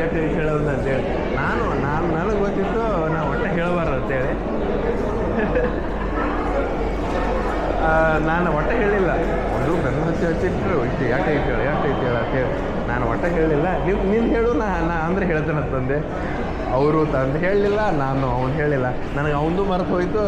ಎಷ್ಟು ಹೇಳೋದು ಅಂತೇಳಿ ನನಗೆ ಗೊತ್ತಿತ್ತು ನಾವು ಒಟ್ಟೆ ಹೇಳಬಾರ್ದು ಅಂತೇಳಿ ನಾನು ಒಟ್ಟೆ ಹೇಳಿಲ್ಲ. ಒಂದು ಬೆನ್ನು ಹಚ್ಚಿಟ್ರು ಇಷ್ಟು ಯಾಕೆ ಹೇಳು ಅಂತೇಳಿ ನಾನು ಒಟ್ಟೆ ಹೇಳಿಲ್ಲ. ನೀನು ಹೇಳು ನಾ ಅಂದರೆ ಹೇಳ್ತೇನೆ ಅಂತಂದೆ. ಅವರು ತಂದು ಹೇಳಲಿಲ್ಲ, ನಾನು ಅವನು ಹೇಳಿಲ್ಲ. ನನಗೆ ಅವನದು ಮರೆತು ಹೋಯಿತು.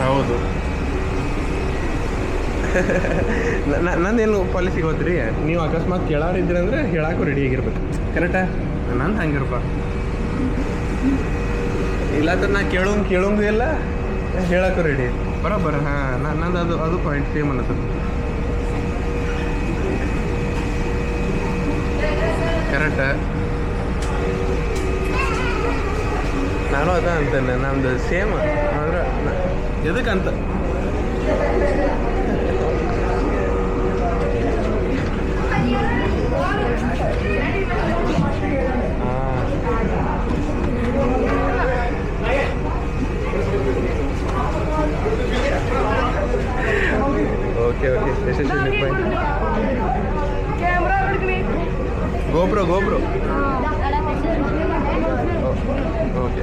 ಹೌದು. ನಂದೇನು ಪಾಲಿಸಿ ಗೊತ್ತ್ರಿ, ನೀವು ಅಕಸ್ಮಾತ್ ಕೇಳೋರಿದ್ರಿ ಅಂದರೆ ಹೇಳಕ್ಕೂ ರೆಡಿ ಆಗಿರ್ಬೇಕು. ಕರೆಕ್ಟಾ? ನಂದು ಹಂಗಿರಪ್ಪ. ಇಲ್ಲಾಂದ್ರೆ ನಾ ಕೇಳೋಂಗೂ ಇಲ್ಲ, ಹೇಳಕ್ಕೂ ರೆಡಿ ಬರೋಬ್ಬರ. ಹಾಂ, ನಂದು ಅದು ಪಾಯಿಂಟ್ ಸೇಮ್ ಅನ್ನಿಸ್ತದೆ. ಕರೆಕ್ಟಾ? ನಾನು ಅದ ಅಂತೇನೆ, ನಮ್ದು ಸೇಮ್ ಅಂದ್ರೆ ಎದಕ್ಕಂತ. ಓಕೆ ಎಷ್ಟೆಷ್ಟು point? GoPro okay.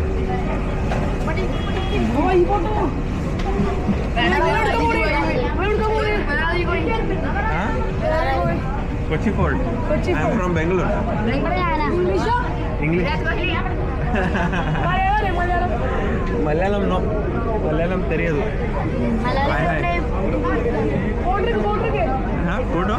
Kochi Fort. I am from Bangalore. English? Malayalam no. Malayalam தெரியாது. Photo?